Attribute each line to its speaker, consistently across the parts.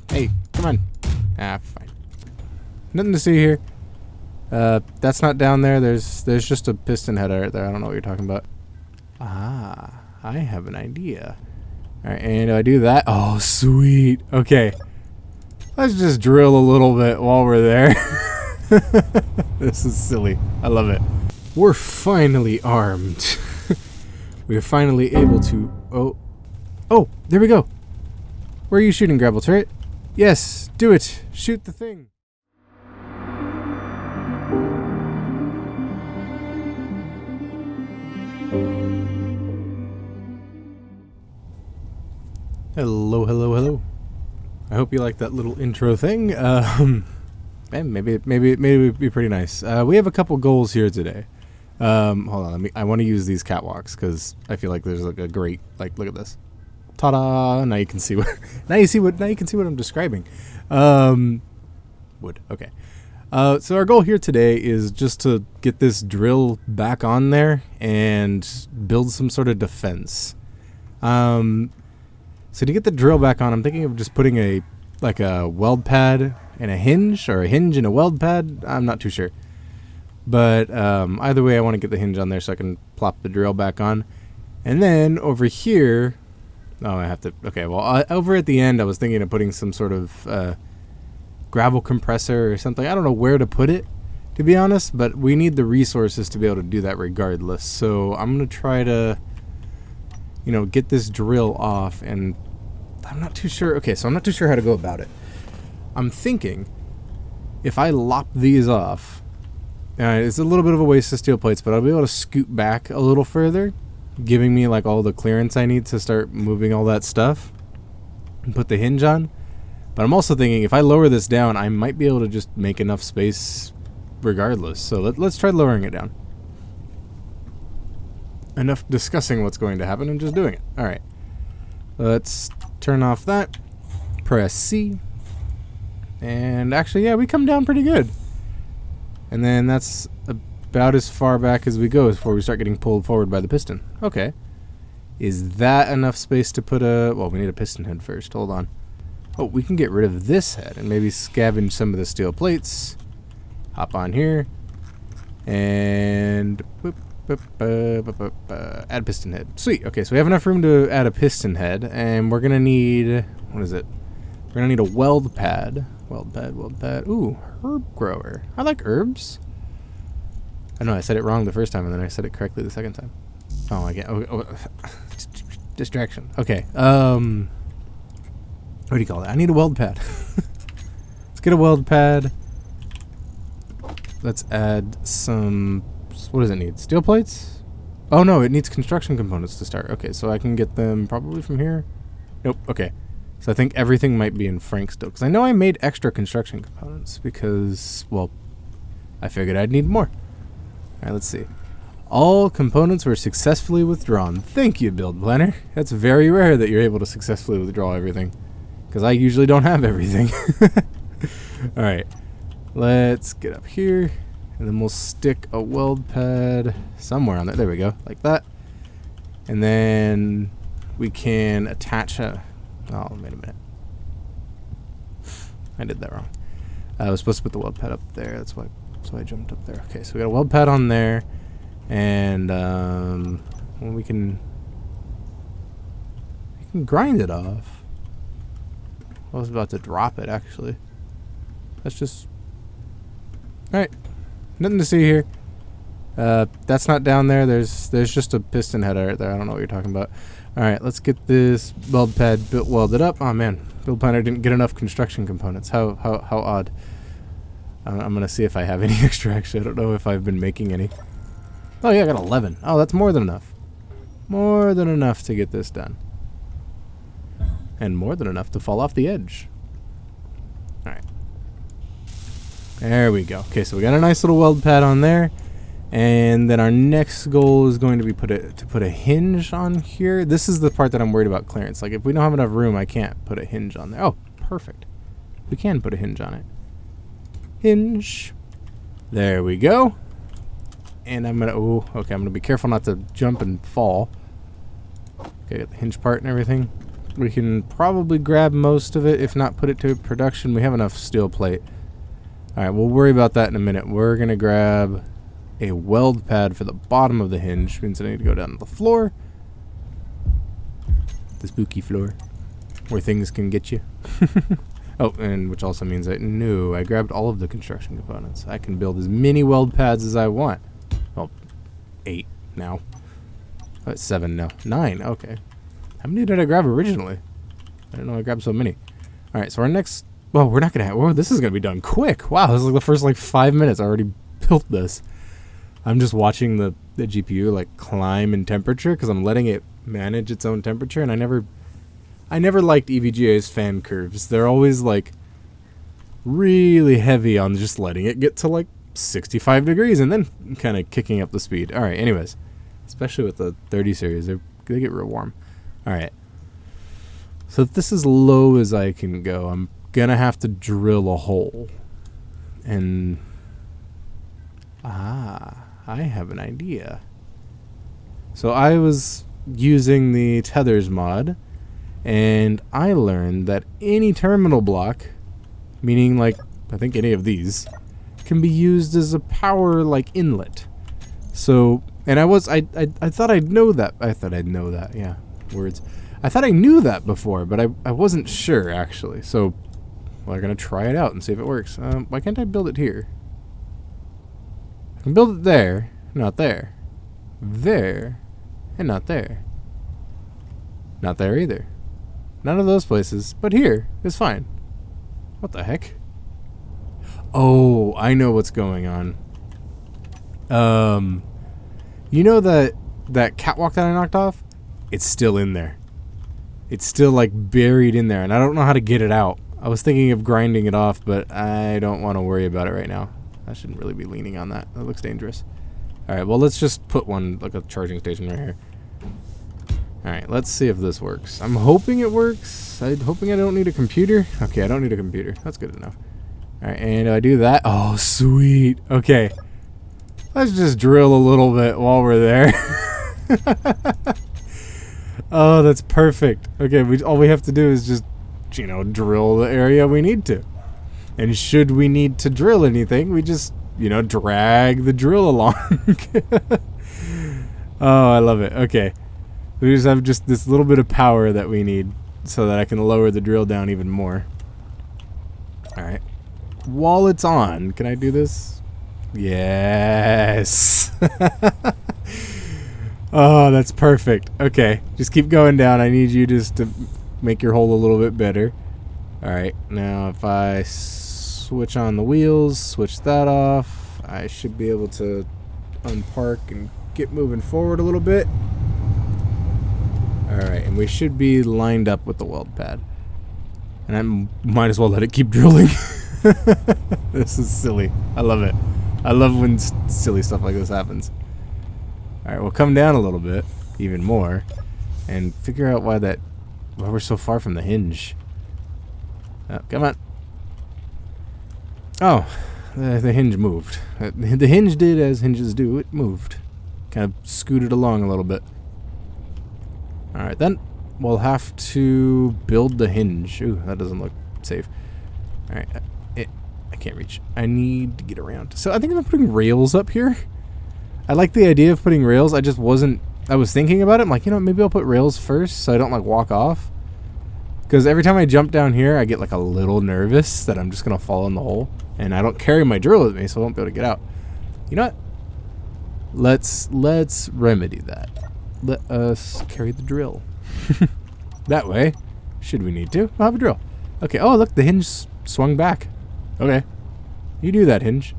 Speaker 1: Hey, come on. Ah, fine. Nothing to see here. That's not down there. There's just a piston head right there. I don't know what you're talking about. Ah, I have an idea. Alright, and do I do that? Oh, sweet. Okay. Let's just drill a little bit while we're there. This is silly. I love it. We're finally armed. We're finally able to... Oh, there we go. Where are you shooting, Gravel Turret? Yes, do it. Shoot the thing. Hello, hello, hello. I hope you like that little intro thing. Maybe it would be pretty nice. We have a couple goals here today. Hold on, I want to use these catwalks because I feel like there's like a great, like, look at this. Ta-da! Now you can see what now you can see what I'm describing. Wood. Okay. So our goal here today is just to get this drill back on there and build some sort of defense. So to get the drill back on, I'm thinking of just putting a weld pad and a hinge, or a hinge and a weld pad. I'm not too sure. But either way, I want to get the hinge on there so I can plop the drill back on. And then over here, I have to, okay, well, over at the end, I was thinking of putting some sort of gravel compressor or something. I don't know where to put it, to be honest, but we need the resources to be able to do that regardless. So I'm going to try to, get this drill off, and I'm not too sure. Okay, so I'm not too sure how to go about it. I'm thinking if I lop these off, it's a little bit of a waste of steel plates, but I'll be able to scoot back a little further, giving me like all the clearance I need to start moving all that stuff and put the hinge on. But I'm also thinking if I lower this down, I might be able to just make enough space regardless. So let's try lowering it down. Enough discussing what's going to happen and just doing it. All right. Let's turn off that. Press C. And actually, yeah, we come down pretty good. And then that's about as far back as we go before we start getting pulled forward by the piston. Okay. Is that enough space to put well, we need a piston head first. Hold on. Oh, we can get rid of this head and maybe scavenge some of the steel plates. Hop on here. And boop, boop, add piston head. Sweet. Okay, so we have enough room to add a piston head, and we're gonna need, what is it? We're gonna need a weld pad. Weld pad. Ooh, herb grower. I like herbs. I know I said it wrong the first time, and then I said it correctly the second time. Oh, I get. Distraction. Okay. What do you call that? I need a weld pad. Let's get a weld pad. Let's add some. What does it need? Steel plates? Oh no, it needs construction components to start. Okay, so I can get them probably from here. Nope. Okay. So I think everything might be in Frank still, because I know I made extra construction components because, well, I figured I'd need more. All right, let's see. All components were successfully withdrawn. Thank you, Build Planner. That's very rare that you're able to successfully withdraw everything, because I usually don't have everything. All right, let's get up here, and then we'll stick a weld pad somewhere on there. There we go, like that. And then we can attach a... Oh, wait a minute. I did that wrong. I was supposed to put the weld pad up there. That's why I jumped up there. Okay, so we got a weld pad on there, and we can grind it off. I was about to drop it, actually. That's just... Alright. Nothing to see here. That's not down there. There's just a piston head right there. I don't know what you're talking about. Alright, let's get this weld pad welded up. Oh man, Build Planner didn't get enough construction components. How odd. I'm gonna see if I have any extra, actually. I don't know if I've been making any. Oh yeah, I got 11. Oh, that's more than enough. More than enough to get this done. And more than enough to fall off the edge. Alright. There we go. Okay, so we got a nice little weld pad on there. And then our next goal is going to be to put a hinge on here. This is the part that I'm worried about clearance. Like, if we don't have enough room, I can't put a hinge on there. Oh, perfect. We can put a hinge on it. Hinge. There we go. And I'm gonna, oh, okay, I'm gonna be careful not to jump and fall. Okay, got the hinge part and everything. We can probably grab most of it, if not put it to production. We have enough steel plate. Alright, we'll worry about that in a minute. We're going to grab a weld pad for the bottom of the hinge. Means I need to go down to the floor. The spooky floor. Where things can get you. Oh, and which also means that, no, I grabbed all of the construction components. I can build as many weld pads as I want. Well, 8 now. 7 now. 9, okay. How many did I grab originally? I didn't know I grabbed so many. Alright, so our next... Well, we're not going to have... Whoa, this is going to be done quick. Wow, this is like the first, 5 minutes. I already built this. I'm just watching the GPU, climb in temperature because I'm letting it manage its own temperature, and I never liked EVGA's fan curves. They're always, really heavy on just letting it get to, 65 degrees and then kind of kicking up the speed. Alright, anyways. Especially with the 30 series, they get real warm. Alright. So if this is as low as I can go, I'm gonna have to drill a hole. And... I have an idea. So I was using the tethers mod, and I learned that any terminal block, meaning I think any of these, can be used as a power inlet. So, and I thought I'd know that. I thought I'd know that, yeah. Words. I thought I knew that before, but I wasn't sure, actually. So, we're going to try it out and see if it works. Why can't I build it here? I can build it there, not there. There, and not there. Not there either. None of those places, but here is fine. What the heck? Oh, I know what's going on. You know that catwalk that I knocked off? It's still in there. It's still buried in there, and I don't know how to get it out. I was thinking of grinding it off, but I don't want to worry about it right now. I shouldn't really be leaning on that. That looks dangerous. Alright, well, let's just put one, a charging station right here. Alright, let's see if this works. I'm hoping it works. I'm hoping I don't need a computer. Okay, I don't need a computer. That's good enough. Alright, and I do that. Oh, sweet. Okay. Let's just drill a little bit while we're there. Oh, that's perfect. Okay, all we have to do is just, drill the area we need to. And should we need to drill anything, we just, drag the drill along. Oh, I love it. Okay. We just have this little bit of power that we need so that I can lower the drill down even more. Alright. While it's on, can I do this? Yes. Oh, that's perfect. Okay, just keep going down. I need you just to make your hole a little bit better. Alright, now if I switch on the wheels, switch that off, I should be able to unpark and get moving forward a little bit. Alright, and we should be lined up with the weld pad. And I might as well let it keep drilling. This is silly. I love it. I love when silly stuff like this happens. Alright, we'll come down a little bit, even more, and figure out why we're so far from the hinge. Oh, come on. Oh, the hinge moved. The hinge did as hinges do. It moved. Kind of scooted along a little bit. Alright, then we'll have to build the hinge. Ooh, that doesn't look safe. Alright, I can't reach. I need to get around. So I think I'm putting rails up here. I like the idea of putting rails. I just wasn't... I was thinking about it. I'm like, maybe I'll put rails first so I don't, walk off. Because every time I jump down here, I get, a little nervous that I'm just going to fall in the hole. And I don't carry my drill with me, so I won't be able to get out. You know what? Let's remedy that. Let us carry the drill. That way, should we need to, we'll have a drill. Okay, oh, look, the hinge swung back. Okay. You do that, hinge.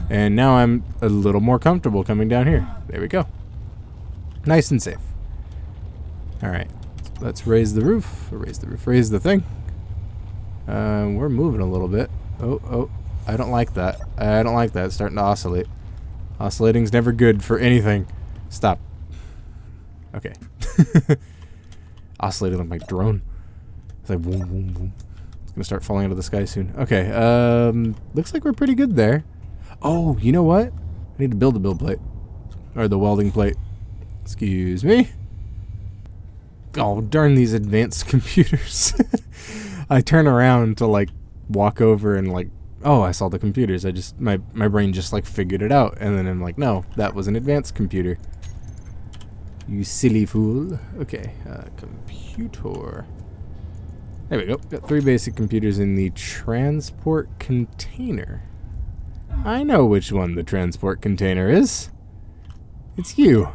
Speaker 1: And now I'm a little more comfortable coming down here. There we go. Nice and safe. Alright. Let's raise the roof. Raise the roof. Raise the thing. We're moving a little bit. Oh. I don't like that. I don't like that. It's starting to oscillate. Oscillating's never good for anything. Stop. Okay. Oscillating like my drone. It's like boom, boom, boom. It's gonna start falling out of the sky soon. Okay. Looks like we're pretty good there. Oh, you know what? I need to build the build plate. Or the welding plate. Excuse me. Oh, darn these advanced computers. I turn around to, like, walk over and, like, oh, I saw the computers. My brain just, like, figured it out. And then I'm like, no, that was an advanced computer. You silly fool. Okay, computer. There we go. Got 3 basic computers in the transport container. I know which one the transport container is. It's you.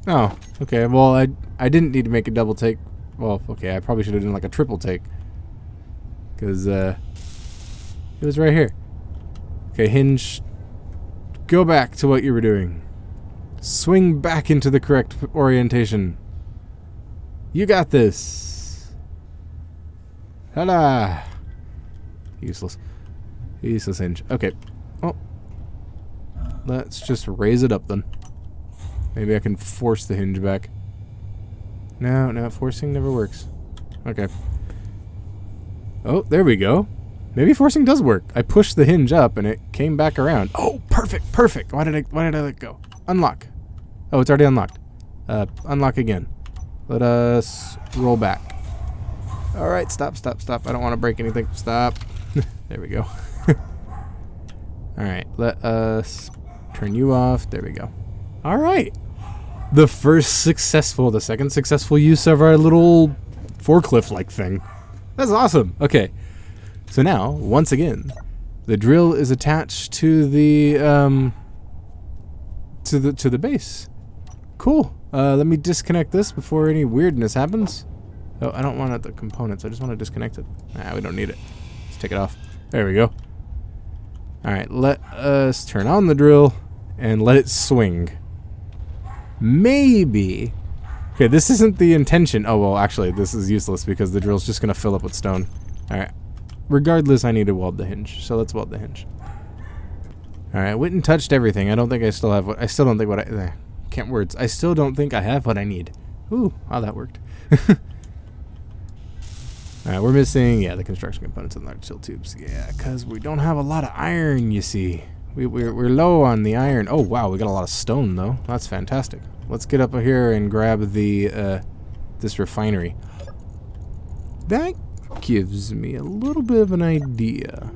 Speaker 1: Oh, okay. Well, I didn't need to make a double take. Well, okay, I probably should have done like a triple take. Because, it was right here. Okay, hinge. Go back to what you were doing. Swing back into the correct orientation. You got this. Hello. Useless. Useless hinge. Okay. Oh. Let's just raise it up then. Maybe I can force the hinge back. No, forcing never works. Okay. Oh, there we go. Maybe forcing does work. I pushed the hinge up and it came back around. Oh, perfect, perfect. Why did I let it go? Unlock. Oh, it's already unlocked. Unlock again. Let us roll back. All right, stop. I don't want to break anything. Stop. There we go. All right, let us turn you off. There we go. All right. The second successful use of our little forklift-like thing. That's awesome. Okay. So now, once again, the drill is attached to the to the base. Cool. Let me disconnect this before any weirdness happens. Oh, I don't want the components. I just want to disconnect it. Nah, we don't need it. Let's take it off. There we go. All right, let us turn on the drill and let it swing. Maybe. Okay, this isn't the intention. Oh, well, actually, this is useless because the drill's just going to fill up with stone. All right. Regardless, I need to weld the hinge. So let's weld the hinge. All right, went and touched everything. I don't think I still have what... I still don't think what I... can't words. I still don't think I have what I need. Ooh, wow, that worked. All right, we're missing, yeah, the construction components and large steel tubes. Yeah, because we don't have a lot of iron, you see. We're low on the iron. Oh, wow, we got a lot of stone, though. That's fantastic. Let's get up here and grab the this refinery. That gives me a little bit of an idea.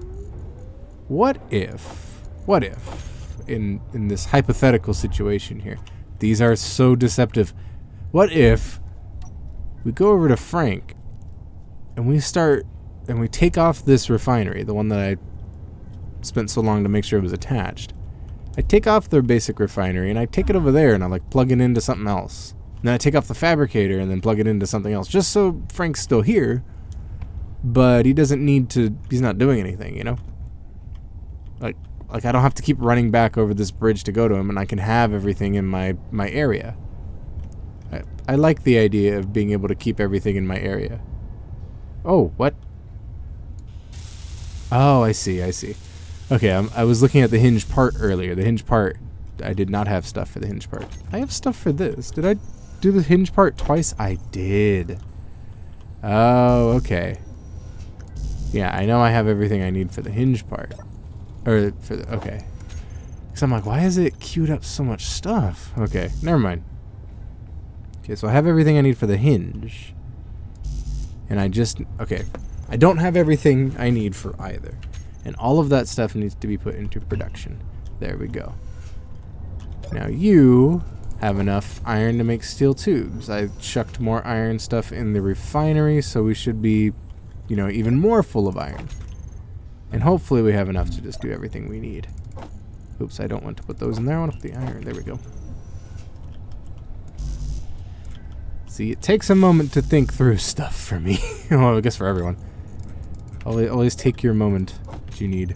Speaker 1: What if, in this hypothetical situation here, these are so deceptive, what if we go over to Frank and we take off this refinery, the one that I spent so long to make sure it was attached. I take off their basic refinery and I take it over there and I like plug it into something else. And then I take off the fabricator and then plug it into something else, just so Frank's still here, but he doesn't need to, he's not doing anything, you know? Like I don't have to keep running back over this bridge to go to him, and I can have everything in my area. I like the idea of being able to keep everything in my area. Oh, what? Oh, I see. Okay, I was looking at the hinge part earlier. The hinge part, I did not have stuff for the hinge part. I have stuff for this. Did I do the hinge part twice? I did. Oh, okay. Yeah, I know I have everything I need for the hinge part. Or, for the, okay. Because I'm like, why is it queued up so much stuff? Okay, never mind. Okay, so I have everything I need for the hinge. And okay. I don't have everything I need for either. And all of that stuff needs to be put into production. There we go. Now you have enough iron to make steel tubes. I chucked more iron stuff in the refinery, so we should be, you know, even more full of iron. And hopefully we have enough to just do everything we need. Oops, I don't want to put those in there. I want to put the iron. There we go. See, it takes a moment to think through stuff for me. Well, I guess for everyone. Always take your moment that you need.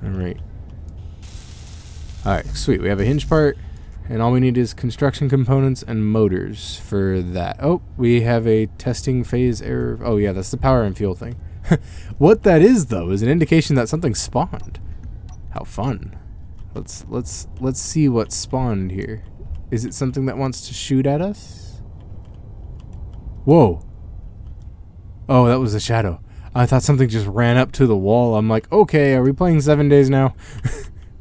Speaker 1: Alright. Alright, sweet. We have a hinge part, and all we need is construction components and motors for that. Oh, we have a testing phase error. Oh yeah, that's the power and fuel thing. What that is, though, is an indication that something spawned. How fun. Let's see what spawned here. Is it something that wants to shoot at us? Whoa. Oh, that was a shadow. I thought something just ran up to the wall. I'm like, okay, are we playing 7 Days now?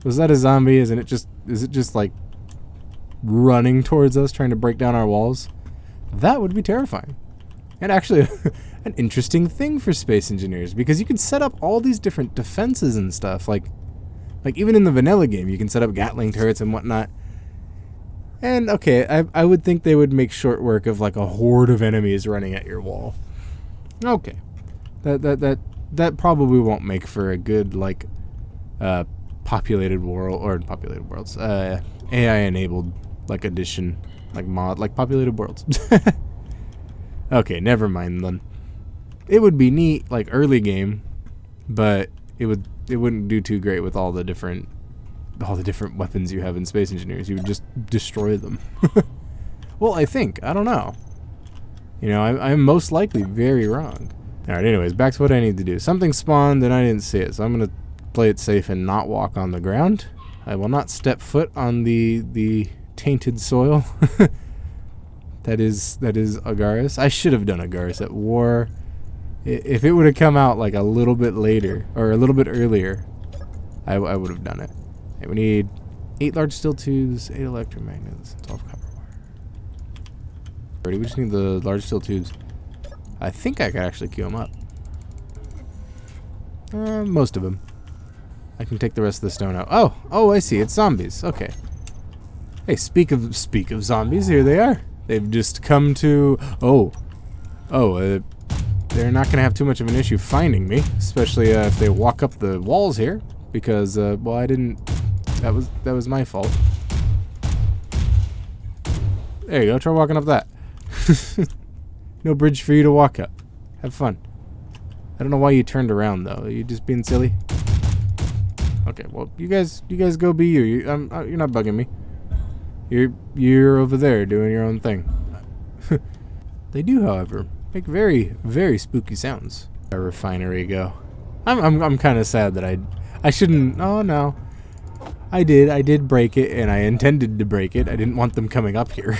Speaker 1: Was that a zombie? Is it just like running towards us, trying to break down our walls? That would be terrifying. And actually, an interesting thing for space engineers, because you can set up all these different defenses and stuff. Like even in the vanilla game, you can set up Gatling turrets and whatnot. And okay, I would think they would make short work of like a horde of enemies running at your wall. Okay, that probably won't make for a good like populated world or populated worlds, AI enabled like addition, like mod, like populated worlds. Okay, never mind then. It would be neat like early game, but it wouldn't do too great with all the different weapons you have in Space Engineers. You would just destroy them. Well, I don't know. You know, I'm most likely very wrong. Alright, anyways, back to what I need to do. Something spawned and I didn't see it, so I'm going to play it safe and not walk on the ground. I will not step foot on the tainted soil. That is Agaris. I should have done Agaris at war. If it would have come out like a little bit later, or a little bit earlier, I would have done it. Okay, we need 8 large steel tubes, 8 electromagnets, 12 copper wire. We just need the large steel tubes. I think I could actually queue them up. Most of them. I can take the rest of the stone out. Oh, I see. It's zombies. Okay. Hey, speak of zombies. Here they are. They've just come to. They're not gonna have too much of an issue finding me, especially if they walk up the walls here. Because well, I didn't. That was my fault. There you go. Try walking up that. No bridge for you to walk up. Have fun. I don't know why you turned around though. Are you just being silly? Okay, well, you guys go be you. You're not bugging me. You're over there doing your own thing. They do, however, make very, very spooky sounds. A refinery go. I'm kind of sad that I shouldn't. Oh no, I did break it, and I intended to break it. I didn't want them coming up here.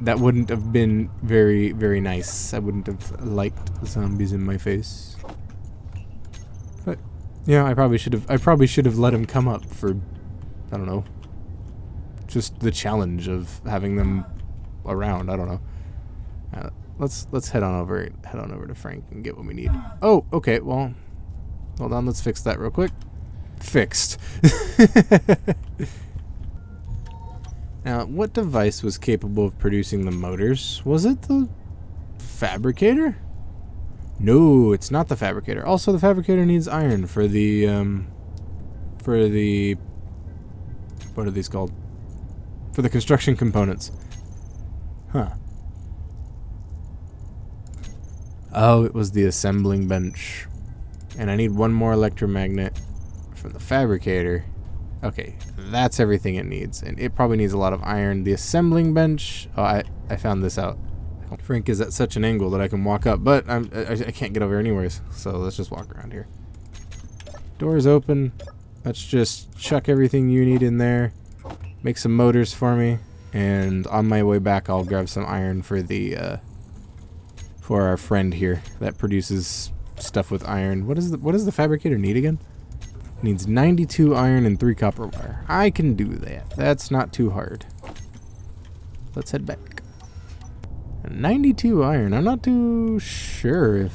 Speaker 1: That wouldn't have been very, very nice. I wouldn't have liked zombies in my face. But yeah, I probably should have let him come up for, I don't know, just the challenge of having them around. I don't know. Let's head on over to Frank and get what we need. Oh, okay. Well, hold on. Let's fix that real quick. Fixed. Now, what device was capable of producing the motors? Was it the fabricator? No, it's not the fabricator. Also, the fabricator needs iron for the what are these called? For the construction components. Huh. Oh, it was the assembling bench. And I need one more electromagnet from the fabricator. Okay, that's everything it needs. And it probably needs a lot of iron. The assembling bench... Oh, I found this out. Frank is at such an angle that I can walk up, but I can't get over anyways. So let's just walk around here. Door is open. Let's just chuck everything you need in there. Make some motors for me. And on my way back, I'll grab some iron for the... for our friend here that produces stuff with iron. What does the fabricator need again? Needs 92 iron and 3 copper wire. I can do that. That's not too hard. Let's head back. 92 iron. I'm not too sure if...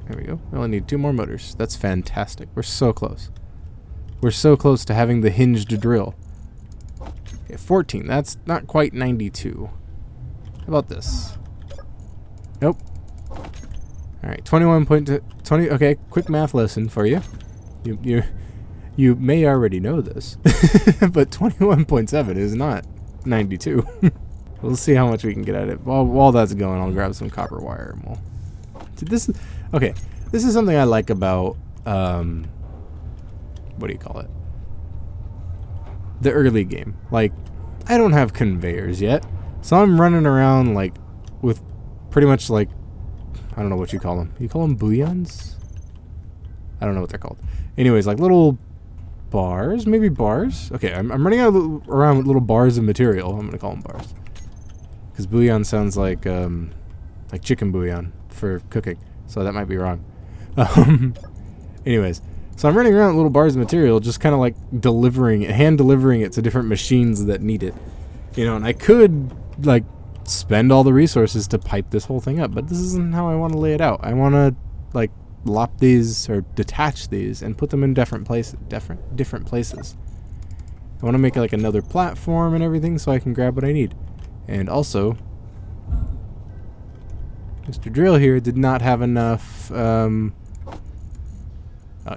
Speaker 1: There we go. We only need 2 more motors. That's fantastic. We're so close. We're so close to having the hinged drill. Okay, 14. That's not quite 92. How about this? Nope. Alright, 21.20. Okay, quick math lesson for you. You may already know this, but 21.7 is not 92. We'll see how much we can get at it. While that's going, I'll grab some copper wire and we'll... Okay, this is something I like about, what do you call it? The early game. Like, I don't have conveyors yet, so I'm running around, like, with pretty much, like, I don't know what you call them. You call them bouillons? I don't know what they're called. Anyways, like little bars, maybe bars. Okay, I'm running around with little bars of material. I'm gonna call them bars because bouillon sounds like chicken bouillon for cooking. So that might be wrong. Anyways, so I'm running around with little bars of material, just kind of like hand delivering it to different machines that need it. You know, and I could like spend all the resources to pipe this whole thing up. But this isn't how I want to lay it out. I want to like lop these or detach these and put them in different places. Different places. I want to make like another platform and everything so I can grab what I need. And also, Mr. Drill here did not have enough. Oh,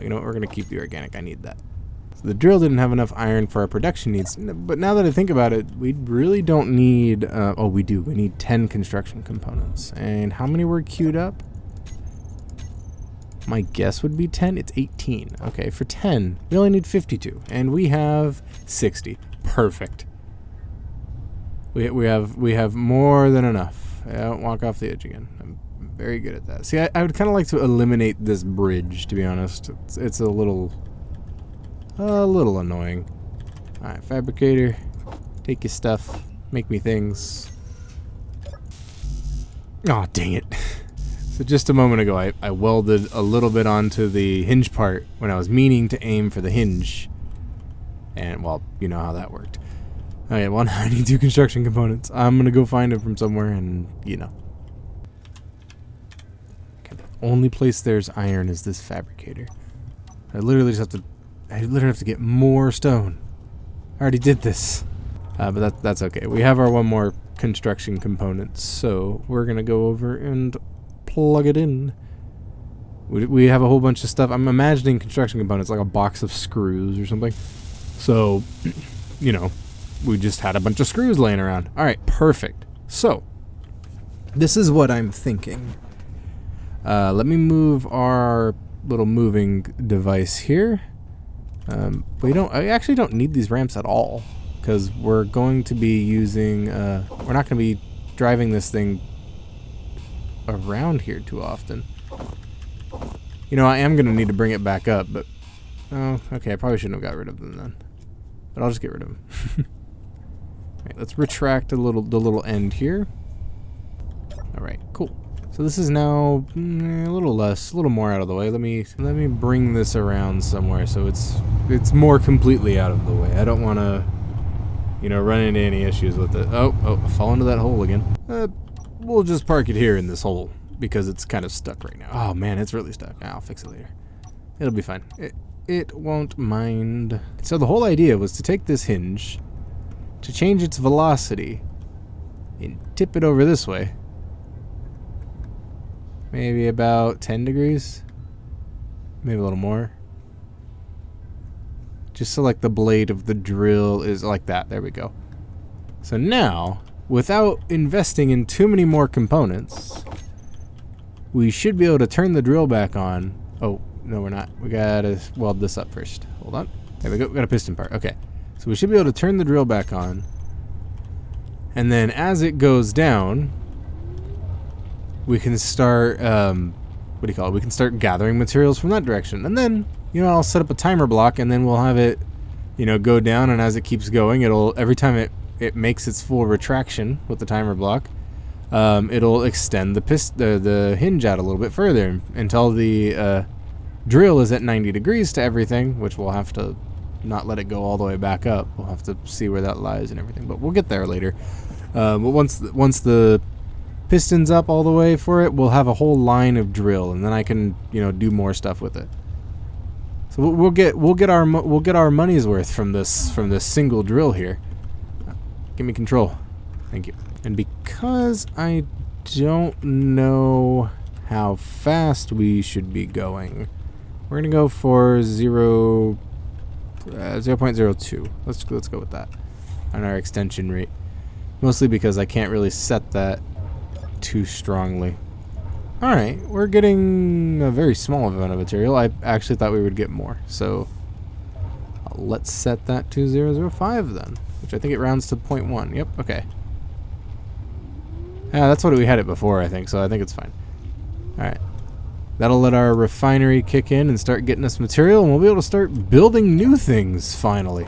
Speaker 1: you know what? We're gonna keep the organic. I need that. So the drill didn't have enough iron for our production needs. But now that I think about it, we really don't need. Oh, we do. We need 10 construction components. And how many were queued up? My guess would be 10. It's 18. Okay, for 10, we only need 52, and we have 60. Perfect. We have more than enough. I don't walk off the edge again. I'm very good at that. See, I would kind of like to eliminate this bridge, to be honest. It's a little annoying. All right, fabricator, take your stuff, make me things. Oh, dang it. So just a moment ago, I welded a little bit onto the hinge part when I was meaning to aim for the hinge. And, well, you know how that worked. Okay, well, now I need 2 construction components. I'm going to go find them from somewhere and, you know. Okay, the only place there's iron is this fabricator. I literally have to get more stone. I already did this. But that's okay. We have our one more construction component, so we're going to go over and plug it in. We have a whole bunch of stuff. I'm imagining construction components like a box of screws or something. So, you know, we just had a bunch of screws laying around. All right, perfect. So, this is what I'm thinking. Let me move our little moving device here. I actually don't need these ramps at all because we're going to be using, we're not going to be driving this thing around here too often. You know, I am going to need to bring it back up, but oh, okay, I probably shouldn't have got rid of them then. But I'll just get rid of them. Alright, let's retract the little end here. Alright, cool. So this is now a little more out of the way. Let me bring this around somewhere so it's more completely out of the way. I don't want to, you know, run into any issues with it. Oh, I fall into that hole again. We'll just park it here in this hole because it's kind of stuck right now. Oh man, it's really stuck. I'll fix it later. It'll be fine. It won't mind. So the whole idea was to take this hinge, to change its velocity, and tip it over this way. Maybe about 10 degrees. Maybe a little more. Just so like the blade of the drill is like that. There we go. So now, without investing in too many more components, we should be able to turn the drill back on. Oh, no we're not. We gotta weld this up first. Hold on. There we go. We got a piston part. Okay. So we should be able to turn the drill back on. And then as it goes down, we can start, what do you call it? We can start gathering materials from that direction. And then, you know, I'll set up a timer block and then we'll have it, you know, go down, and as it keeps going, every time it makes its full retraction with the timer block, it'll extend the hinge out a little bit further until the drill is at 90 degrees to everything, which we'll have to not let it go all the way back up. We'll have to see where that lies and everything, but we'll get there later. But once the piston's up all the way for it, we'll have a whole line of drill, and then I can, you know, do more stuff with it. So we'll get our money's worth from this single drill here. Give me control. Thank you. And because I don't know how fast we should be going, we're gonna go for 0.02. Let's go with that on our extension rate. Mostly because I can't really set that too strongly. Alright, we're getting a very small amount of material. I actually thought we would get more. So let's set that to 0.005 then, which I think it rounds to 0.1. Yep, okay. Yeah, that's what we had it before, I think, so I think it's fine. Alright. That'll let our refinery kick in and start getting us material, and we'll be able to start building new things, finally.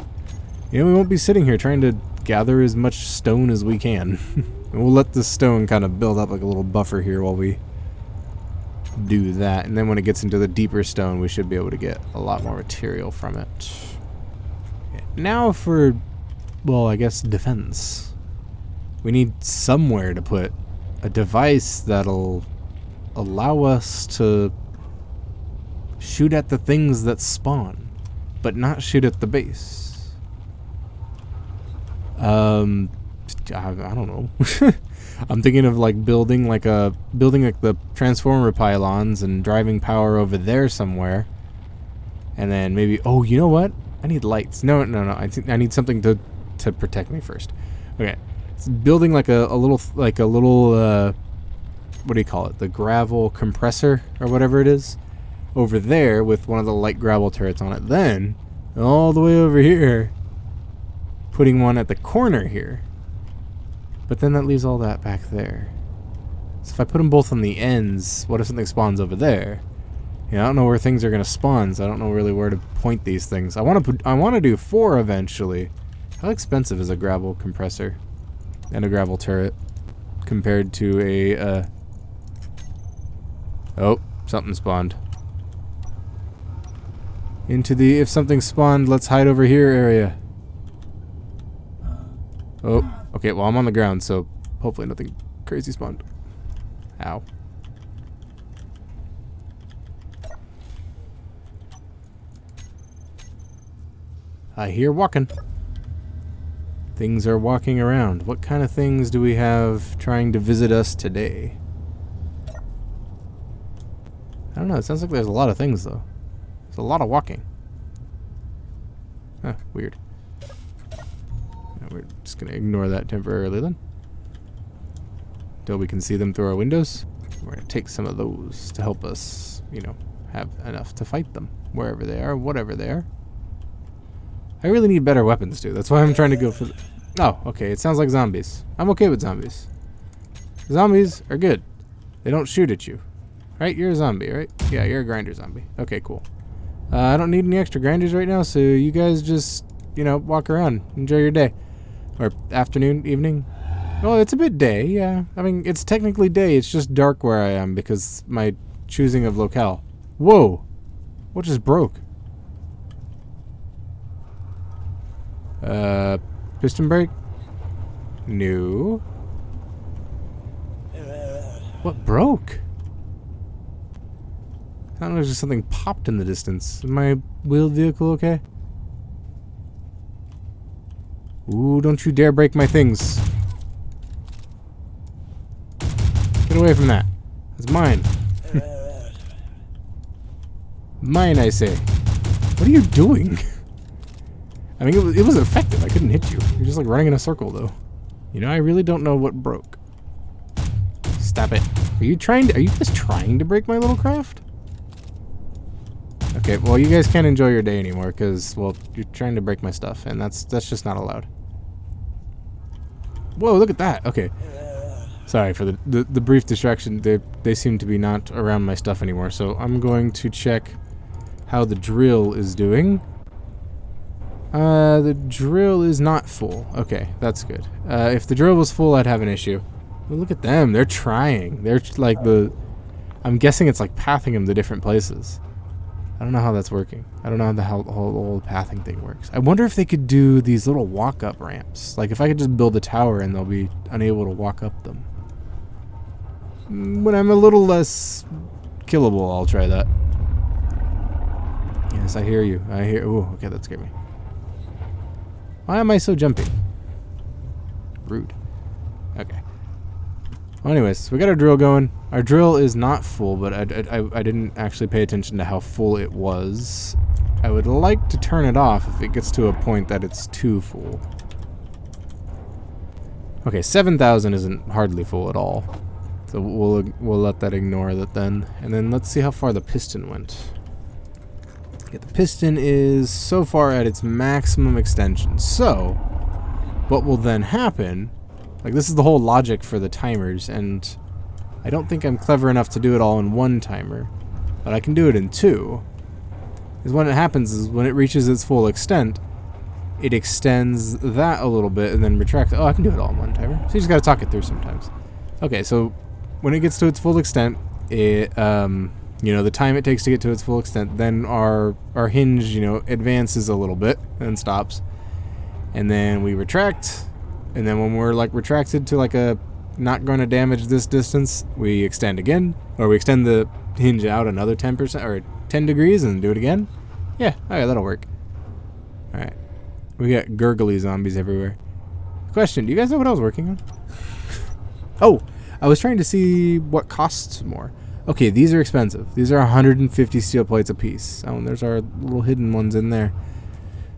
Speaker 1: You know, we won't be sitting here trying to gather as much stone as we can. And we'll let the stone kind of build up like a little buffer here while we do that. And then when it gets into the deeper stone, we should be able to get a lot more material from it. Okay, now for, well, I guess defense. We need somewhere to put a device that'll allow us to shoot at the things that spawn, but not shoot at the base. I don't know. I'm thinking of like building like the transformer pylons and driving power over there somewhere, and then maybe, oh, you know what? I need lights. No. I need something to protect me first. Okay, it's building like a little what do you call it? The gravel compressor or whatever it is over there with one of the light gravel turrets on it. Then all the way over here, putting one at the corner here. But then that leaves all that back there. So if I put them both on the ends, what if something spawns over there? You know, I don't know where things are gonna spawn, so I don't know really where to point these things. I want to do 4 eventually. How expensive is a gravel compressor and a gravel turret compared to a? Oh, something spawned. Into the if something spawned, let's hide over here area. Oh. Okay, well, I'm on the ground, so hopefully nothing crazy spawned. Ow. I hear walking. Things are walking around. What kind of things do we have trying to visit us today? I don't know. It sounds like there's a lot of things, though. There's a lot of walking. Huh, weird. We're just going to ignore that temporarily then. Until we can see them through our windows. We're going to take some of those to help us, you know, have enough to fight them. Wherever they are, whatever they are. I really need better weapons, too. That's why I'm trying to go for oh, okay. It sounds like zombies. I'm okay with zombies. Zombies are good. They don't shoot at you. Right? You're a zombie, right? Yeah, you're a grinder zombie. Okay, cool. I don't need any extra grinders right now, so you guys just, you know, walk around. Enjoy your day. Or afternoon, evening. Well, it's a bit day, yeah. I mean, it's technically day. It's just dark where I am because my choosing of locale. Whoa! What just broke? Piston brake? No. What broke? I don't know, just something popped in the distance. Is my wheeled vehicle okay? Ooh, don't you dare break my things. Get away from that. That's mine. Mine, I say. What are you doing? I mean, it was effective. I couldn't hit you. You're just like running in a circle, though. You know, I really don't know what broke. Stop it. Are you just trying to break my little craft? Okay, well, you guys can't enjoy your day anymore because, well, you're trying to break my stuff, and that's just not allowed. Whoa, look at that. Okay. Sorry for the brief distraction. They seem to be not around my stuff anymore, so I'm going to check how the drill is doing. The drill is not full. Okay, that's good. If the drill was full, I'd have an issue. Well, look at them. They're trying. They're like I'm guessing it's like pathing them to different places. I don't know how that's working. I don't know how the whole pathing thing works. I wonder if they could do these little walk-up ramps. Like if I could just build a tower and they'll be unable to walk up them. When I'm a little less killable, I'll try that. Yes, I hear you. I hear. Ooh, okay, that scared me. Why am I so jumpy? Rude. Okay. Well, anyways, we got our drill going. Our drill is not full, but I didn't actually pay attention to how full it was. I would like to turn it off if it gets to a point that it's too full. Okay, 7,000 isn't hardly full at all. So we'll let that ignore that then. And then let's see how far the piston went. Yeah, the piston is so far at its maximum extension. So, what will then happen, like this is the whole logic for the timers, and I don't think I'm clever enough to do it all in one timer, but I can do it in 2. Is when it happens is when it reaches its full extent, it extends that a little bit and then retracts. Oh, I can do it all in one timer. So you just gotta talk it through sometimes. Okay, so when it gets to its full extent, it you know, the time it takes to get to its full extent, then our hinge, you know, advances a little bit and stops. And then we retract, And then when we're like retracted to like a not going to damage this distance, we extend again, or we extend the hinge out another 10% or 10 degrees and do it again. Yeah, okay, that'll work. All right, we got gurgly zombies everywhere. Question: do you guys know what I was working on? Oh, I was trying to see what costs more. Okay, these are expensive. These are 150 steel plates a piece. Oh, and there's our little hidden ones in there.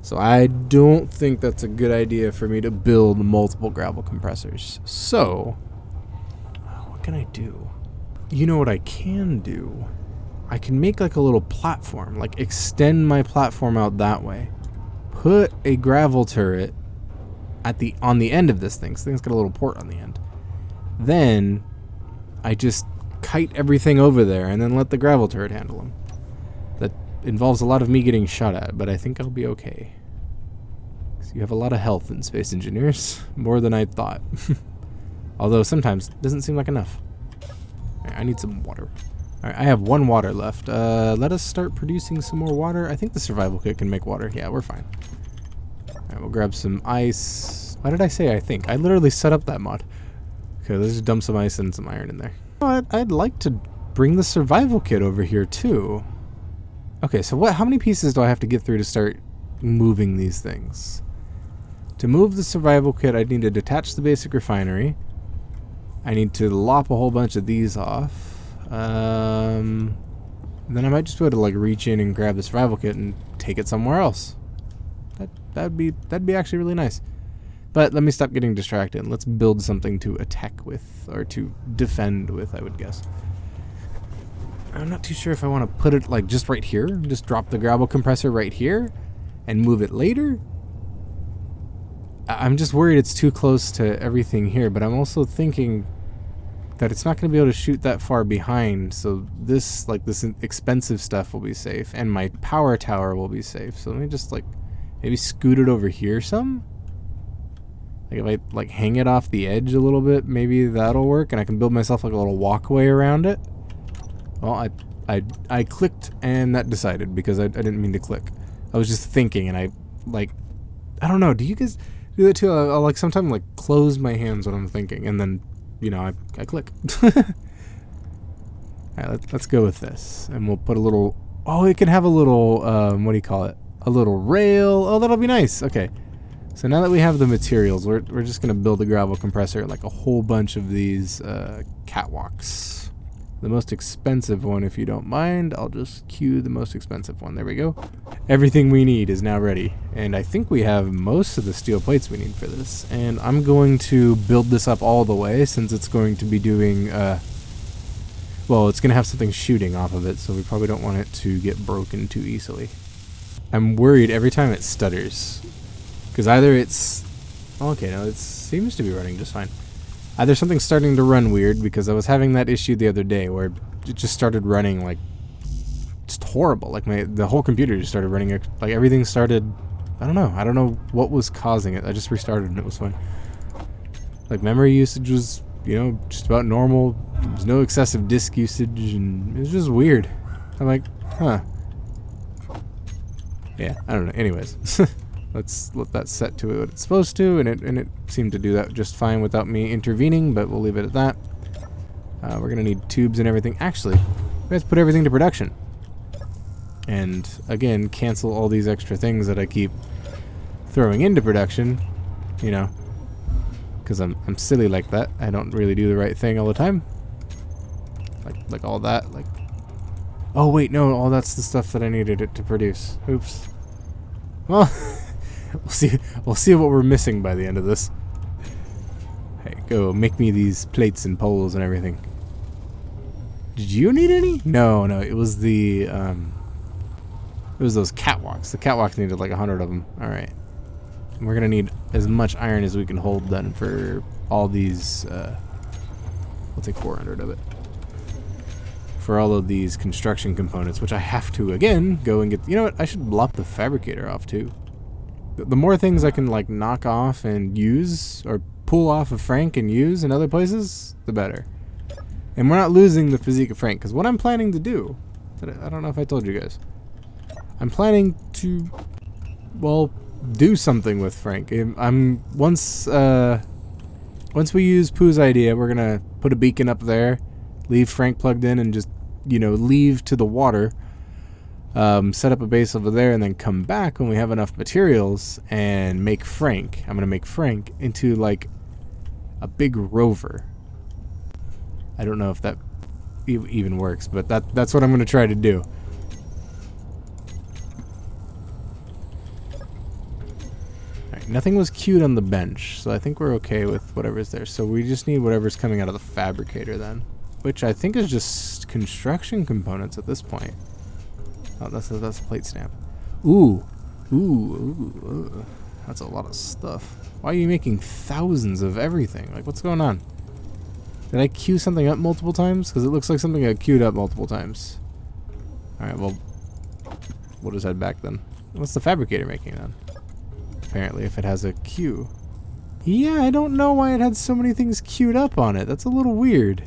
Speaker 1: So I don't think that's a good idea for me to build multiple gravel compressors. So, what can I do? You know what I can do? I can make like a little platform, like extend my platform out that way. Put a gravel turret on the end of this thing. So this thing's got a little port on the end. Then I just kite everything over there and then let the gravel turret handle them. That involves a lot of me getting shot at, but I think I'll be okay. So you have a lot of health in Space Engineers, more than I thought. Although sometimes it doesn't seem like enough. Right, I need some water. Alright, I have 1 water left. Let us start producing some more water. I think the survival kit can make water. Yeah, we're fine. Alright, we'll grab some ice. Why did I say I think? I literally set up that mod. Okay, let's just dump some ice and some iron in there. Oh, I'd like to bring the survival kit over here too. Okay, so how many pieces do I have to get through to start moving these things? To move the survival kit, I need to detach the basic refinery. I need to lop a whole bunch of these off. Then I might just be able to like reach in and grab the survival kit and take it somewhere else. That'd be actually really nice. But let me stop getting distracted. Let's build something to attack with, or to defend with, I would guess. I'm not too sure if I want to put it like just right here. Just drop the gravel compressor right here and move it later. I'm just worried it's too close to everything here, but I'm also thinking that it's not going to be able to shoot that far behind, so this expensive stuff will be safe, and my power tower will be safe. So let me just like maybe scoot it over here some. Like if I like hang it off the edge a little bit, maybe that'll work, and I can build myself like a little walkway around it. Well, I clicked and that decided because I didn't mean to click. I was just thinking, and I don't know. Do you guys do that too? I'll like sometimes like close my hands when I'm thinking, and then you know I click. Alright, let's go with this, and we'll put a little. Oh, it can have a little what do you call it? A little rail. Oh, that'll be nice. Okay. So now that we have the materials, we're just going to build a gravel compressor, like a whole bunch of these catwalks. The most expensive one, if you don't mind, I'll just cue the most expensive one. There we go. Everything we need is now ready. And I think we have most of the steel plates we need for this. And I'm going to build this up all the way, since it's going to be doing, well, it's going to have something shooting off of it, so we probably don't want it to get broken too easily. I'm worried every time it stutters. Because either it's... okay, no, it seems to be running just fine. Either something's starting to run weird, because I was having that issue the other day where it just started running like... just horrible. Like the whole computer just started running, like everything started... I don't know what was causing it. I just restarted and it was fine. Like memory usage was, you know, just about normal. There was no excessive disk usage, and it was just weird. I'm like, huh. Yeah, I don't know. Anyways. Let's let that set to what it's supposed to, and it seemed to do that just fine without me intervening, but we'll leave it at that. We're gonna need tubes and everything. Actually, we have to put everything to production. And again, cancel all these extra things that I keep throwing into production, you know, because I'm silly like that. I don't really do the right thing all the time. Like all that, like... oh wait, no, all that's the stuff that I needed it to produce. Oops. Well... We'll see what we're missing by the end of this. Hey, go make me these plates and poles and everything. Did you need any? No, it was the it was those catwalks. The catwalks needed like 100 of them. All right, and we're gonna need as much iron as we can hold then for all these. We'll take 400 of it for all of these construction components, which I have to again go and get. You know what? I should lop the fabricator off too. The more things I can like knock off and use, or pull off of Frank and use in other places, the better. And we're not losing the physique of Frank, because what I'm planning to do, I don't know if I told you guys, I'm planning to, well, do something with Frank. Once we use Pooh's idea, we're gonna put a beacon up there, leave Frank plugged in, and just, you know, leave to the water. Set up a base over there, and then come back when we have enough materials and make Frank. I'm gonna make Frank into like a big rover. I don't know if that even works, but that's what I'm gonna try to do. Alright, nothing was queued on the bench, so I think we're okay with whatever's there. So we just need whatever's coming out of the fabricator then, which I think is just construction components at this point. Oh, that's a plate stamp. Ooh. That's a lot of stuff. Why are you making thousands of everything? Like, what's going on? Did I queue something up multiple times? Because it looks like something got queued up multiple times. Alright, well, we'll just head back then. What's the fabricator making then? Apparently, if it has a queue. Yeah, I don't know why it had so many things queued up on it. That's a little weird.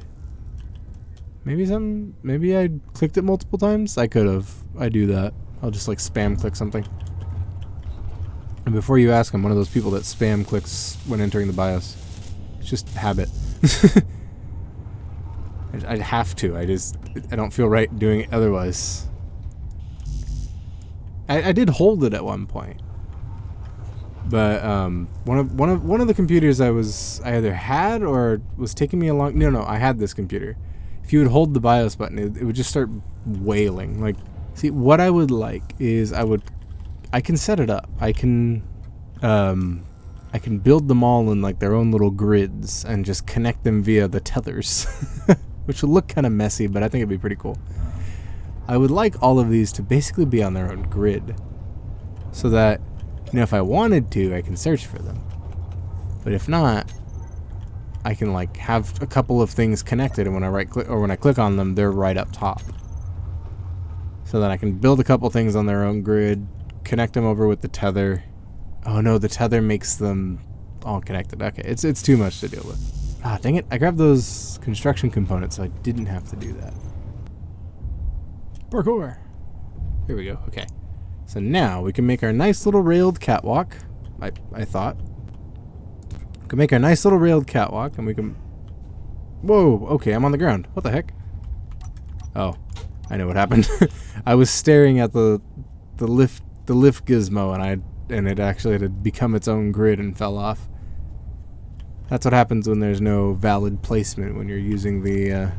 Speaker 1: Maybe I clicked it multiple times? I could have. I do that. I'll just like spam click something. And before you ask, I'm one of those people that spam clicks when entering the BIOS. It's just habit. I have to. I don't feel right doing it otherwise. I did hold it at one point. But one of the computers I either had or was taking me along. No, I had this computer. If you would hold the BIOS button, it would just start wailing. Like, see, what I would like is I can set it up. I can build them all in like their own little grids and just connect them via the tethers, which will look kind of messy, but I think it'd be pretty cool. I would like all of these to basically be on their own grid, so that, you know, if I wanted to, I can search for them. But if not, I can like have a couple of things connected, and when I right click or when I click on them, they're right up top. So that I can build a couple things on their own grid, connect them over with the tether. Oh no, the tether makes them all connected. Okay, it's too much to deal with. Ah, dang it! I grabbed those construction components, so I didn't have to do that. Parkour. Here we go. Okay, so now we can make our nice little railed catwalk. I thought. We can make our nice little railed catwalk, and we can... Whoa, okay, I'm on the ground. What the heck? Oh, I know what happened. I was staring at the lift gizmo, and it actually had become its own grid and fell off. That's what happens when there's no valid placement when you're using the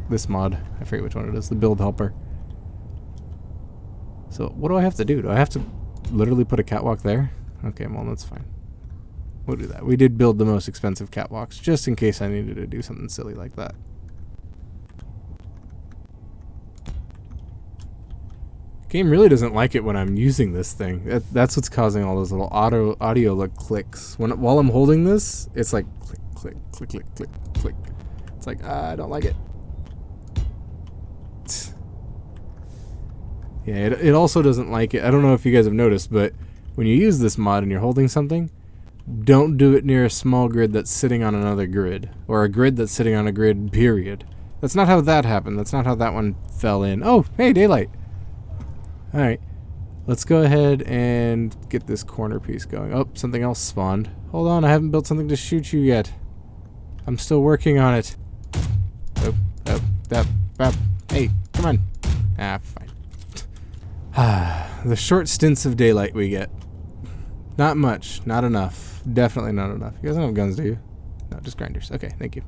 Speaker 1: this mod. I forget which one it is, the build helper. So what do I have to do? Do I have to literally put a catwalk there? Okay, well, that's fine. We'll do that. We did build the most expensive catwalks, just in case I needed to do something silly like that. Game really doesn't like it when I'm using this thing. That's what's causing all those little audio like clicks. While I'm holding this, it's like click, click, click, click, click, click. It's like, I don't like it. Yeah, it also doesn't like it. I don't know if you guys have noticed, but when you use this mod and you're holding something, don't do it near a small grid that's sitting on another grid, or a grid that's sitting on a grid, period. That's not how that happened. That's not how that one fell in. Oh, hey, daylight. Alright, let's go ahead and get this corner piece going. Oh, something else spawned. Hold on, I haven't built something to shoot you yet. I'm still working on it. Hey, come on. Ah, fine. The short stints of daylight we get. Not much, not enough. Definitely not enough. You guys don't have guns, do you? No, just grinders. Okay, thank you.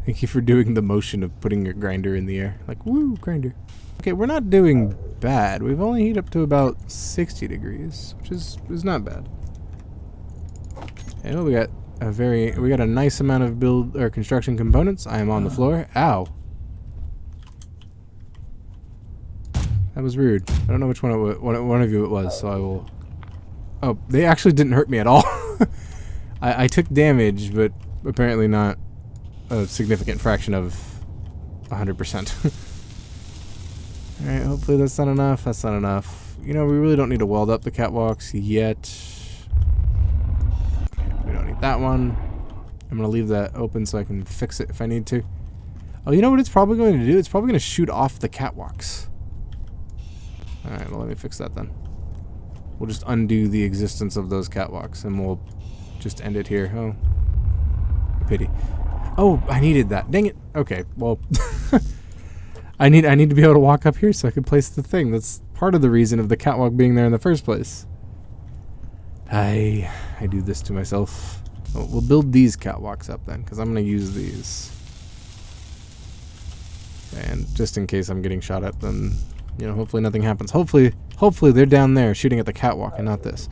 Speaker 1: Thank you for doing the motion of putting your grinder in the air. Like, woo, grinder. Okay, we're not doing bad. We've only heated up to about 60 degrees, which is not bad. And we got a nice amount of build or construction components. I am on the floor. Ow. That was rude. I don't know which one of you it was, so I will... Oh, they actually didn't hurt me at all. I took damage, but apparently not a significant fraction of 100%. Alright, hopefully that's not enough. That's not enough. You know, we really don't need to weld up the catwalks yet. Okay, we don't need that one. I'm going to leave that open so I can fix it if I need to. Oh, you know what it's probably going to do? It's probably going to shoot off the catwalks. Alright, well, let me fix that then. We'll just undo the existence of those catwalks, and we'll just end it here. Oh, pity. Oh, I needed that. Dang it. Okay, well, I need to be able to walk up here so I can place the thing. That's part of the reason of the catwalk being there in the first place. I do this to myself. Oh, we'll build these catwalks up then, because I'm going to use these. And just in case I'm getting shot at, then, you know, hopefully nothing happens. Hopefully they're down there shooting at the catwalk and not this.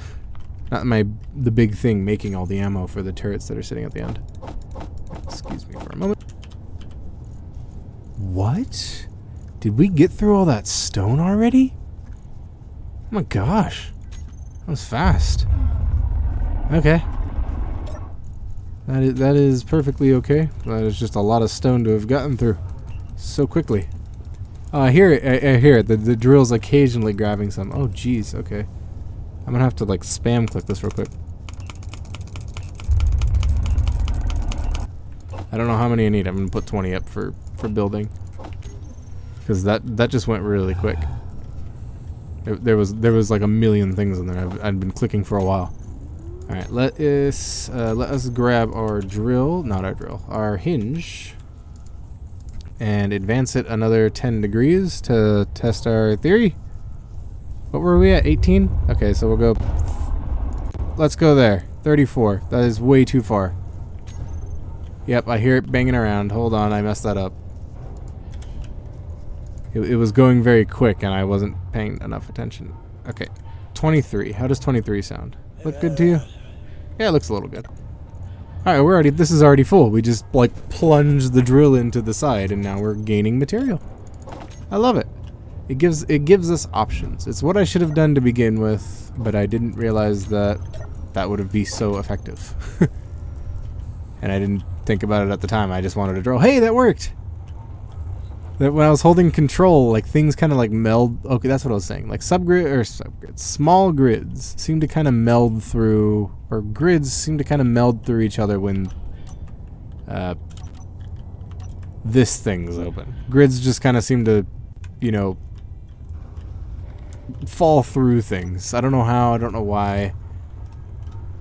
Speaker 1: Not the big thing making all the ammo for the turrets that are sitting at the end. Excuse me for a moment. What? Did we get through all that stone already? Oh my gosh. That was fast. Okay. That is perfectly okay. That is just a lot of stone to have gotten through so quickly. I hear it. The drill's occasionally grabbing some. Oh, jeez. Okay. I'm gonna have to, like, spam click this real quick. I don't know how many I need. I'm gonna put 20 up for building. Because that just went really quick. There was like a million things in there. I'd been clicking for a while. All right, let us grab our drill, not our drill, our hinge, and advance it another 10 degrees to test our theory. What were we at? 18? Okay, so we'll go. Let's go there. 34. That is way too far. Yep, I hear it banging around. Hold on, I messed that up. It was going very quick and I wasn't paying enough attention. Okay, 23. How does 23 sound? Look good to you? Yeah, it looks a little good. Alright, this is already full. We just, like, plunged the drill into the side and now we're gaining material. I love it. It gives us options. It's what I should have done to begin with, but I didn't realize that would be so effective. And I didn't think about it at the time. I just wanted to drill. Hey, that worked! That when I was holding control, like, things kind of like meld. Okay, that's what I was saying. Like small grids seem to kind of meld through, or grids seem to kind of meld through each other when this thing's open. Grids just kind of seem to, you know, fall through things. I don't know how. I don't know why.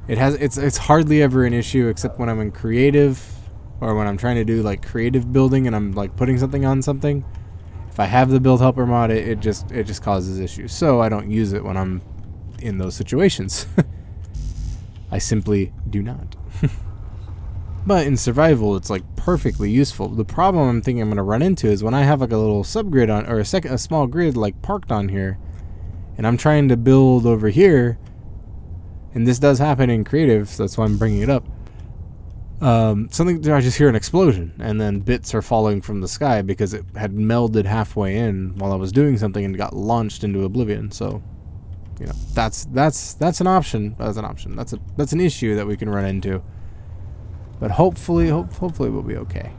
Speaker 1: It's hardly ever an issue except when I'm in creative. Or when I'm trying to do, like, creative building and I'm, like, putting something on something. If I have the build helper mod, it just causes issues. So I don't use it when I'm in those situations. I simply do not. But in survival, it's, like, perfectly useful. The problem I'm thinking I'm going to run into is when I have, like, a little subgrid on, or a small grid, like, parked on here, and I'm trying to build over here, and this does happen in creative, so that's why I'm bringing it up. I just hear an explosion and then bits are falling from the sky because it had melded halfway in while I was doing something and got launched into oblivion. So, you know, that's an option. That's an option. That's an issue that we can run into. But hopefully we'll be okay.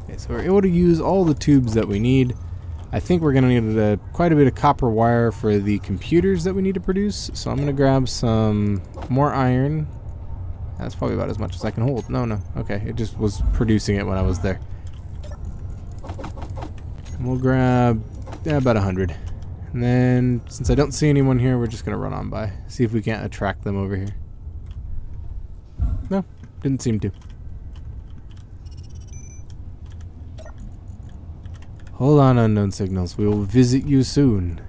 Speaker 1: Okay, so we're able to use all the tubes that we need. I think we're going to need quite a bit of copper wire for the computers that we need to produce. So I'm going to grab some more iron. That's probably about as much as I can hold. No. Okay, it just was producing it when I was there. And we'll grab about 100. And then, since I don't see anyone here, we're just going to run on by. See if we can't attract them over here. No, didn't seem to. Hold on, unknown signals. We will visit you soon.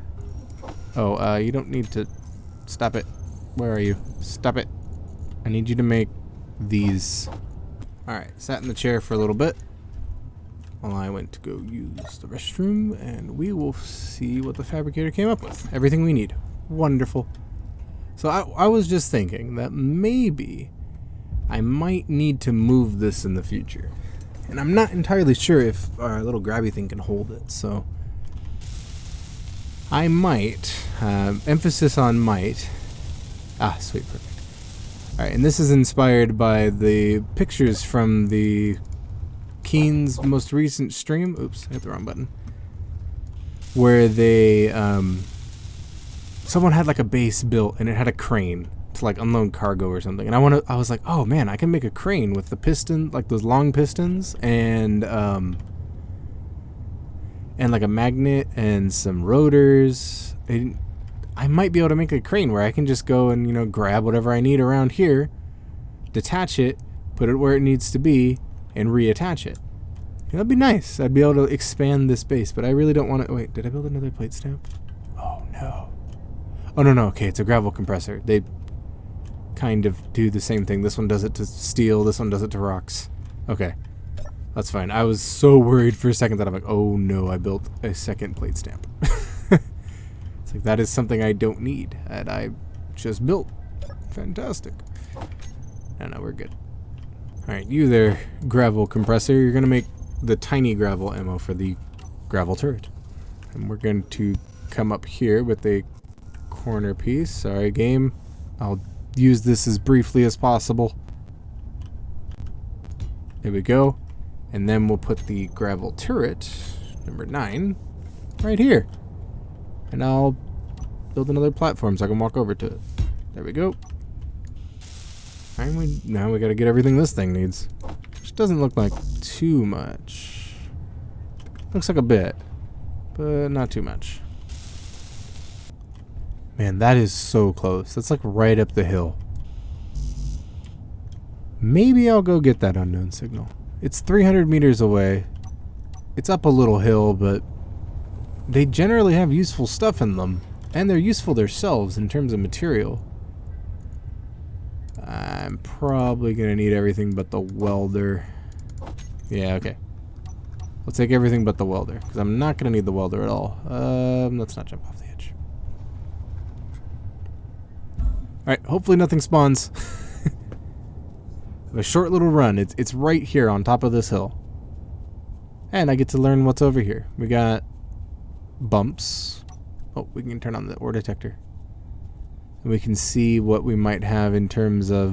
Speaker 1: Oh, you don't need to... Stop it. Where are you? Stop it. I need you to make these. Alright, sat in the chair for a little bit while I went to go use the restroom, and we will see what the fabricator came up with. Everything we need. Wonderful. So I was just thinking that maybe I might need to move this in the future. And I'm not entirely sure if our little grabby thing can hold it, so I might, emphasis on might. Ah, sweet, perfect. Alright, and this is inspired by the pictures from the Keen's most recent stream. Oops, I hit the wrong button. Where they, someone had like a base built and it had a crane to like unload cargo or something, and I was like, oh man, I can make a crane with the piston, like those long pistons, and and like a magnet and some rotors. I might be able to make a crane where I can just go and, you know, grab whatever I need around here, detach it, put it where it needs to be, and reattach it. That'd be nice. I'd be able to expand this base, but I really don't want to. Wait, did I build another plate stamp? Oh no. Oh no, okay, it's a gravel compressor. They kind of do the same thing. This one does it to steel, this one does it to rocks. Okay, that's fine. I was so worried for a second that I'm like, oh no, I built a second plate stamp. It's like, that is something I don't need, and I just built. Fantastic. No, we're good. Alright, you there, gravel compressor. You're going to make the tiny gravel ammo for the gravel turret. And we're going to come up here with a corner piece. Sorry, game. I'll use this as briefly as possible. There we go. And then we'll put the gravel turret, number 9, right here. And I'll build another platform so I can walk over to it. There we go. And now we gotta get everything this thing needs. Which doesn't look like too much. Looks like a bit, but not too much. Man, that is so close. That's like right up the hill. Maybe I'll go get that unknown signal. It's 300 meters away. It's up a little hill, but they generally have useful stuff in them. And they're useful themselves in terms of material. I'm probably going to need everything but the welder. Yeah, okay. Let's take everything but the welder, because I'm not going to need the welder at all. Let's not jump off the edge. Alright, hopefully nothing spawns. A short little run. It's right here on top of this hill. And I get to learn what's over here. We got bumps. Oh, we can turn on the ore detector. And we can see what we might have in terms of,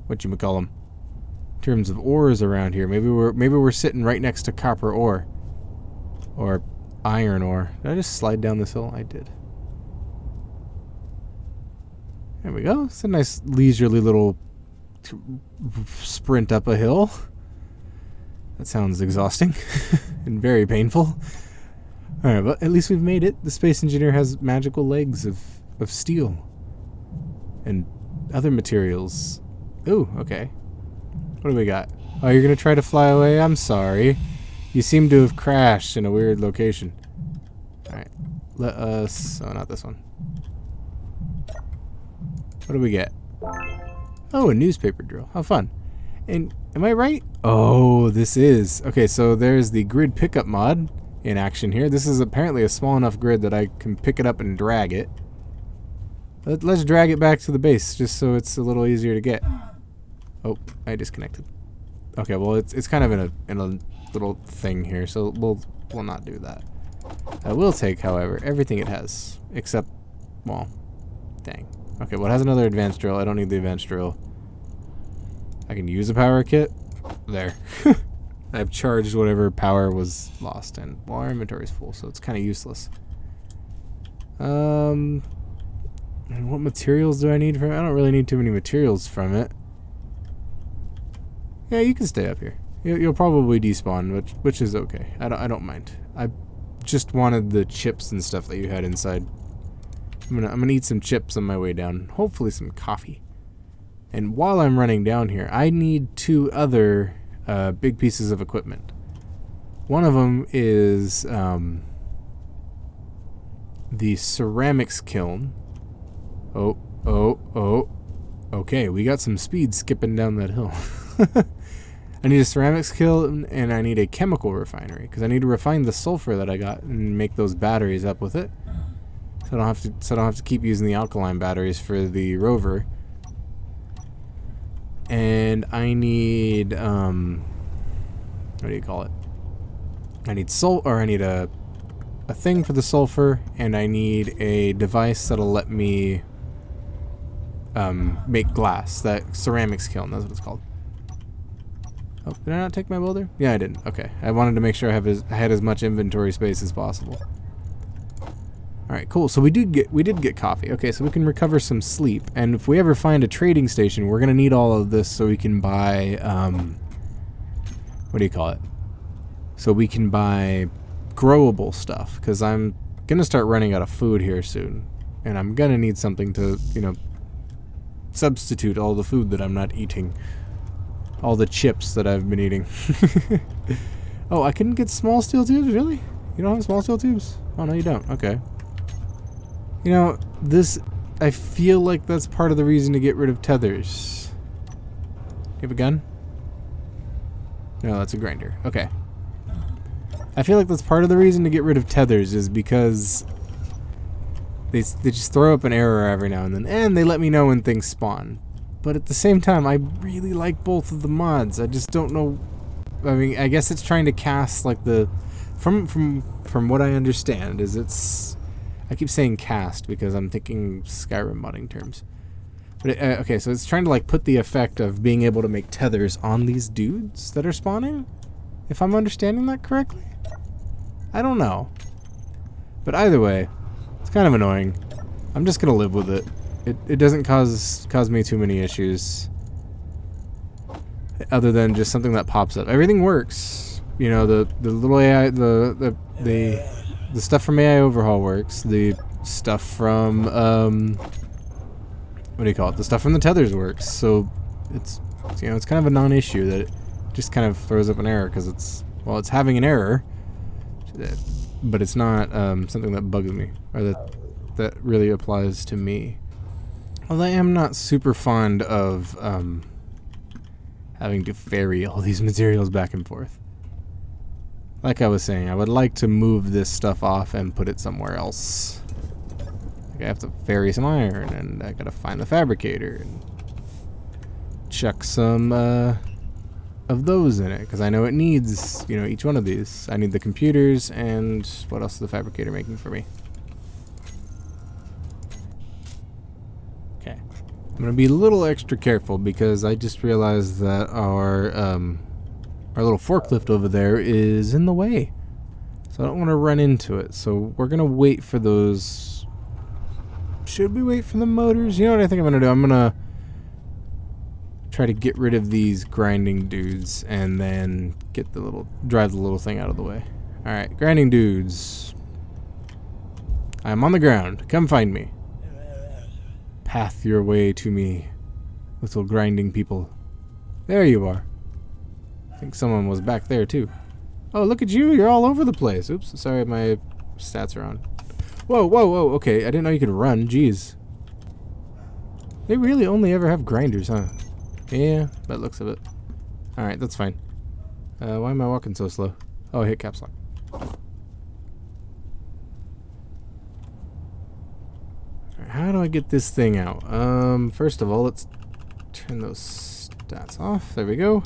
Speaker 1: whatchamacallem, in terms of ores around here. Maybe we're sitting right next to copper ore. Or iron ore. Did I just slide down this hill? I did. There we go. It's a nice leisurely little sprint up a hill. That sounds exhausting and very painful. Alright, but at least we've made it. The space engineer has magical legs of steel and other materials. Ooh, okay. What do we got? Oh, you're gonna try to fly away? I'm sorry. You seem to have crashed in a weird location. Alright, let us... Oh, not this one. What do we get? Oh, a newspaper drill. How fun. And am I right? Oh, this is... Okay, so there's the grid pickup mod in action here. This is apparently a small enough grid that I can pick it up and drag it. Let's drag it back to the base just so it's a little easier to get. Oh, I disconnected. Okay, well it's kind of in a little thing here, so we'll not do that. I will take, however, everything it has except, well, dang. Okay, well it has another advanced drill. I don't need the advanced drill. I can use a power kit. There. I've charged whatever power was lost, and well, our inventory's full, so it's kind of useless. And what materials do I need from it? I don't really need too many materials from it. Yeah, you can stay up here. You'll probably despawn, which is okay. I don't mind. I just wanted the chips and stuff that you had inside. I'm gonna eat some chips on my way down. Hopefully some coffee. And while I'm running down here, I need 2 other big pieces of equipment. One of them is the ceramics kiln. Oh. Okay, we got some speed skipping down that hill. I need a ceramics kiln and I need a chemical refinery because I need to refine the sulfur that I got and make those batteries up with it. So I don't have to keep using the alkaline batteries for the rover. And I need what do you call it? I need I need a thing for the sulfur, and I need a device that'll let me make glass. That ceramics kiln, that's what it's called. Oh, did I not take my welder? Yeah, I didn't. Okay, I wanted to make sure I had as much inventory space as possible. All right, cool. So we did get coffee. Okay, so we can recover some sleep, and if we ever find a trading station, we're gonna need all of this so we can buy what do you call it? so we can buy growable stuff, because I'm gonna start running out of food here soon, and I'm gonna need something to, you know, substitute all the food that I'm not eating, all the chips that I've been eating. Oh, I couldn't get small steel tubes? Really? You don't have small steel tubes? Oh, no, you don't. Okay. You know, this, I feel like that's part of the reason to get rid of tethers. You have a gun? No, that's a grinder. Okay. I feel like that's part of the reason to get rid of tethers, is because they just throw up an error every now and then, and they let me know when things spawn. But at the same time, I really like both of the mods. I just don't know. I mean, I guess it's trying to cast like the, from what I understand, is it's, I keep saying cast because I'm thinking Skyrim modding terms. But okay, so it's trying to like put the effect of being able to make tethers on these dudes that are spawning, if I'm understanding that correctly. I don't know. But either way, it's kind of annoying. I'm just gonna live with it. It doesn't cause me too many issues, other than just something that pops up. Everything works. You know, the little AI, the stuff from AI Overhaul works. The stuff from what do you call it? The stuff from the tethers works. So it's you know, it's kind of a non-issue that it just kind of throws up an error because it's, well, it's having an error, but it's not something that bugs me, or that really applies to me. Although I am not super fond of having to ferry all these materials back and forth. Like I was saying, I would like to move this stuff off and put it somewhere else. Like I have to ferry some iron, and I gotta find the fabricator and chuck some of those in it, because I know it needs, you know, each one of these. I need the computers, and what else is the fabricator making for me? Okay. I'm gonna be a little extra careful because I just realized that our little forklift over there is in the way. So I don't want to run into it. So we're gonna wait for those. Should we wait for the motors? You know what I think I'm gonna do? I'm gonna try to get rid of these grinding dudes and then get the little, drive the little thing out of the way. Alright, grinding dudes. I'm on the ground. Come find me. Path your way to me, little grinding people. There you are. I think someone was back there too. Oh, look at you. You're all over the place. Oops, sorry, my stats are on. Whoa, whoa, whoa. Okay, I didn't know you could run. Jeez. They really only ever have grinders, huh? Yeah, that looks of it. Alright, that's fine. Why am I walking so slow? Oh, I hit caps lock. Alright, how do I get this thing out? First of all, let's turn those stats off. There we go.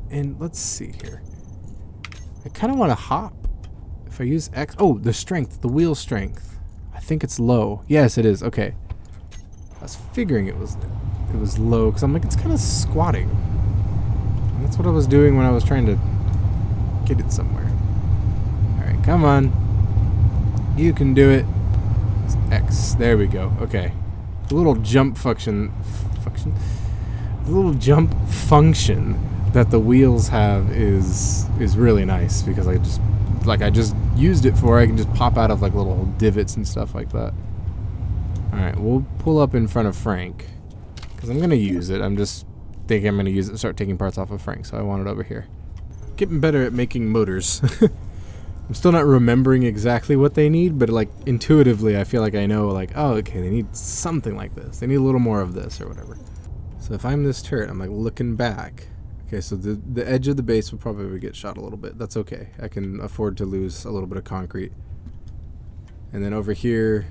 Speaker 1: And let's see here. I kind of want to hop. If I use X... Oh, the strength. The wheel strength. I think it's low. Yes, it is. Okay. I was figuring it was low, because I'm like, it's kind of squatting. And that's what I was doing when I was trying to get it somewhere. Alright, come on. You can do it. It's X. There we go. Okay. The little jump function... The little jump function that the wheels have is really nice, because I just used it for, I can just pop out of like little divots and stuff like that. Alright, we'll pull up in front of Frank, because I'm going to use it. I'm just thinking I'm going to use it and start taking parts off of Frank, so I want it over here. Getting better at making motors. I'm still not remembering exactly what they need, but like intuitively I feel like I know, like, oh, okay, they need something like this. They need a little more of this or whatever. So if I'm this turret, I'm like looking back. Okay, so the edge of the base will probably get shot a little bit. That's okay. I can afford to lose a little bit of concrete. And then over here,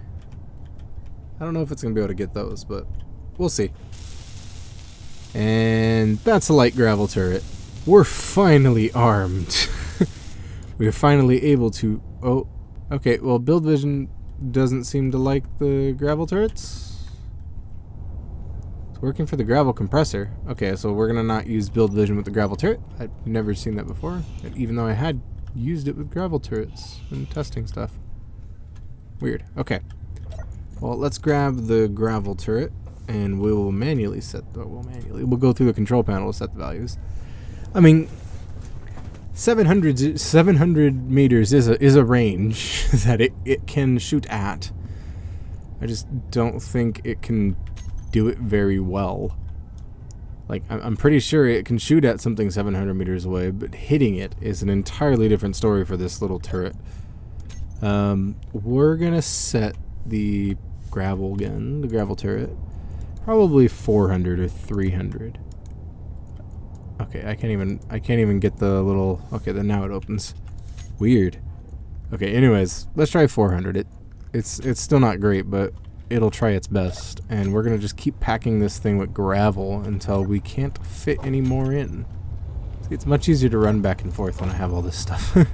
Speaker 1: I don't know if it's going to be able to get those, but we'll see. And that's a light gravel turret. We're finally armed. We're finally able to... Oh, okay, well, Build Vision doesn't seem to like the gravel turrets. It's working for the gravel compressor. Okay, so we're going to not use Build Vision with the gravel turret. I've never seen that before, even though I had used it with gravel turrets and testing stuff. Weird. Okay. Well, let's grab the gravel turret, and we'll manually set the... We'll go through the control panel to set the values. I mean, 700 meters is a range that it can shoot at. I just don't think it can do it very well. Like, I'm pretty sure it can shoot at something 700 meters away, but hitting it is an entirely different story for this little turret. We're gonna set the gravel gun, the gravel turret, probably 400 or 300. Okay, I can't even get the little. Okay, then now it opens. Weird. Okay, anyways, let's try 400. It's still not great, but it'll try its best. And we're gonna just keep packing this thing with gravel until we can't fit any more in. See, it's much easier to run back and forth when I have all this stuff. I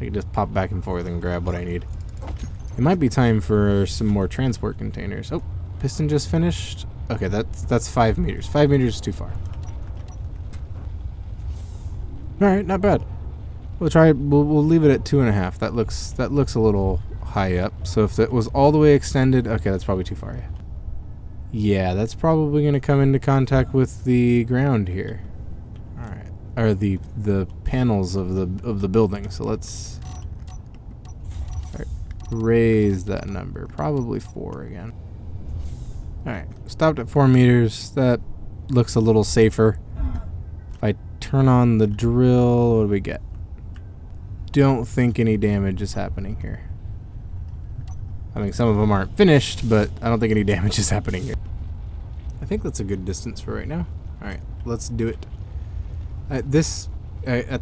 Speaker 1: can just pop back and forth and grab what I need. It might be time for some more transport containers. Oh, piston just finished. Okay, that's 5 meters. 5 meters is too far. All right, not bad. We'll try. We'll leave it at 2.5. That looks a little high up. So if it was all the way extended, okay, that's probably too far. Yeah, that's probably gonna come into contact with the ground here. All right, or the panels of the building. So let's raise that number. Probably 4 again. All right, stopped at 4 meters. That looks a little safer. If I turn on the drill, what do we get? Don't think any damage is happening here. I mean, some of them aren't finished, but I don't think any damage is happening here. I think that's a good distance for right now. All right, let's do it. At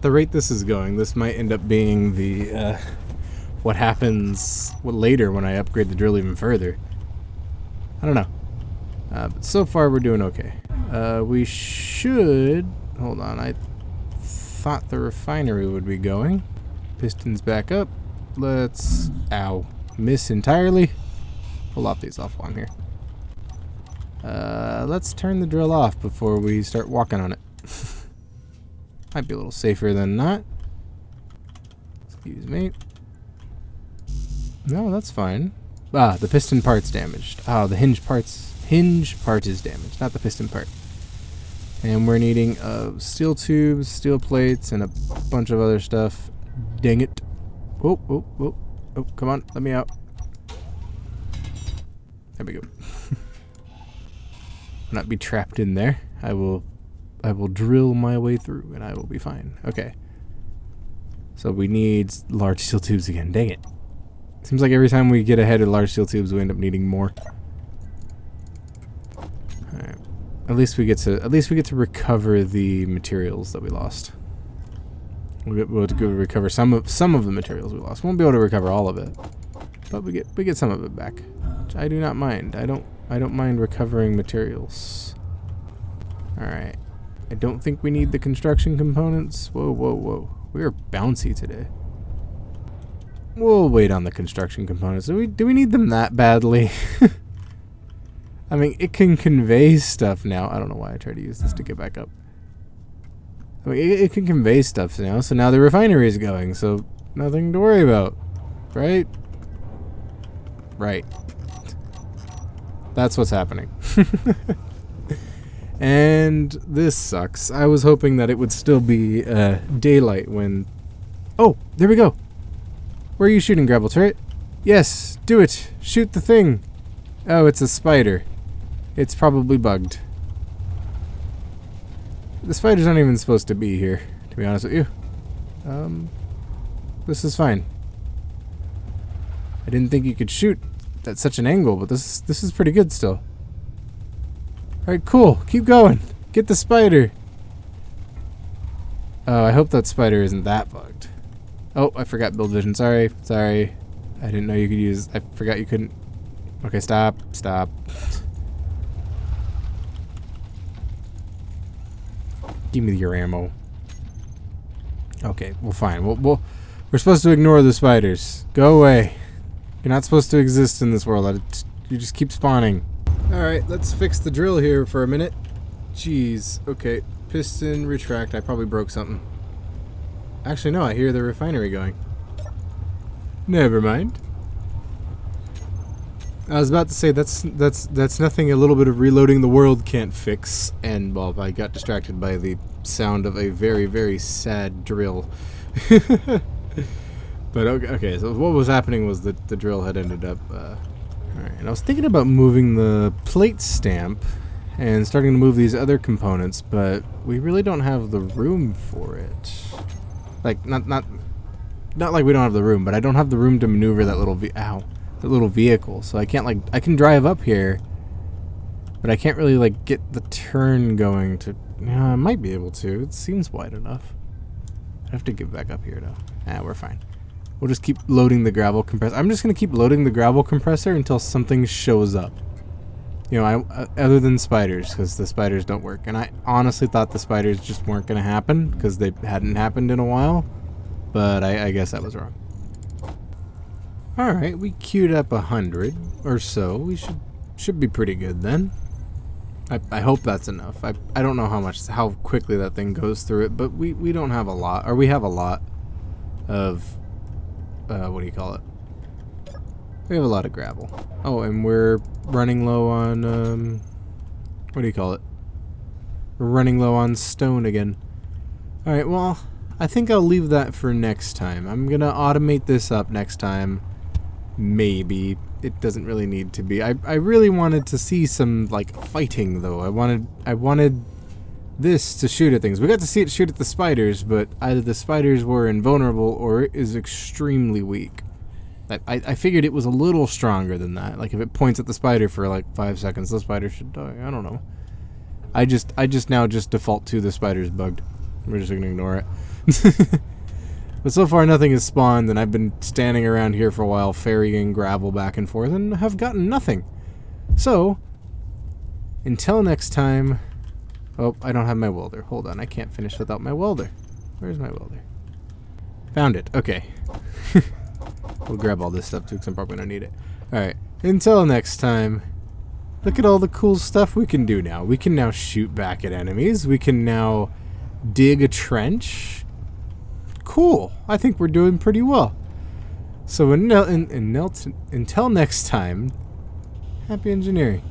Speaker 1: the rate this is going, this might end up being the what happens later when I upgrade the drill even further. I don't know. But so far we're doing okay. We should. Hold on, I thought the refinery would be going. Pistons back up. Let's, ow, miss entirely. Pull off these off while I'm here. Let's turn the drill off before we start walking on it. Might be a little safer than not. Excuse me. No, that's fine. Ah, the piston part's damaged. Oh, the hinge part is damaged, not the piston part. And we're needing steel tubes, steel plates, and a bunch of other stuff. Dang it. Oh, oh, oh. Oh, come on, let me out. There we go. I'll not be trapped in there. I will drill my way through and I will be fine. Okay. So we need large steel tubes again. Dang it. Seems like every time we get ahead of large steel tubes, we end up needing more. Alright. At least we get to recover the materials that we lost. We'll go recover some of the materials we lost. We won't be able to recover all of it, but we get some of it back, which I do not mind. I don't mind recovering materials. All right. I don't think we need the construction components. Whoa, whoa, whoa. We are bouncy today. We'll wait on the construction components. Do we need them that badly? I mean, it can convey stuff now. I don't know why I tried to use this to get back up. I mean, it can convey stuff now, so now the refinery is going, so nothing to worry about, right? Right. That's what's happening. And this sucks. I was hoping that it would still be daylight when... Oh, there we go. Where are you shooting, gravel turret? Yes, do it. Shoot the thing. Oh, it's a spider. It's probably bugged. The spiders aren't even supposed to be here, to be honest with you. This is fine. I didn't think you could shoot at such an angle, but this is pretty good still. Alright, cool. Keep going. Get the spider. Oh, I hope that spider isn't that bugged. Oh, I forgot build vision. Sorry. Sorry. I didn't know you could use... I forgot you couldn't... Okay, stop. Stop. Give me your ammo. Okay, well, fine. We're supposed to ignore the spiders. Go away. You're not supposed to exist in this world. You just keep spawning. Alright, let's fix the drill here for a minute. Jeez. Okay, piston, retract. I probably broke something. Actually, no, I hear the refinery going. Never mind. I was about to say that's nothing a little bit of reloading the world can't fix, and well, I got distracted by the sound of a very, very sad drill. But okay, so what was happening was that the drill had ended up. Alright, and I was thinking about moving the plate stamp and starting to move these other components, but we really don't have the room for it. Like not like we don't have the room, but I don't have the room to maneuver that little vehicle. So I can't I can drive up here, but I can't really like get the turn going to. I might be able to. It seems wide enough. I have to get back up here though. We're fine. We'll just keep loading the gravel compressor. I'm just gonna keep loading the gravel compressor until something shows up. You know, other than spiders, because the spiders don't work. And I honestly thought the spiders just weren't gonna happen because they hadn't happened in a while. But I guess I was wrong. Alright, we queued up 100 or so. We should be pretty good then. I hope that's enough. I don't know how quickly that thing goes through it, but we don't have a lot, or we have a lot of what do you call it? We have a lot of gravel. Oh, and we're running low on what do you call it? We're running low on stone again. Alright, well, I think I'll leave that for next time. I'm gonna automate this up next time. Maybe. It doesn't really need to be. I really wanted to see some like fighting though. I wanted this to shoot at things. We got to see it shoot at the spiders, but either the spiders were invulnerable or it is extremely weak. I figured it was a little stronger than that. Like if it points at the spider for like 5 seconds, the spider should die. I don't know. I just now default to the spider's bugged. We're just gonna ignore it. But so far nothing has spawned, and I've been standing around here for a while ferrying gravel back and forth and have gotten nothing. So, until next time... Oh, I don't have my welder. Hold on, I can't finish without my welder. Where's my welder? Found it. Okay. We'll grab all this stuff too, because I'm probably going to need it. Alright, until next time, look at all the cool stuff we can do now. We can now shoot back at enemies. We can now dig a trench. Cool. I think we're doing pretty well. So until next time, happy engineering.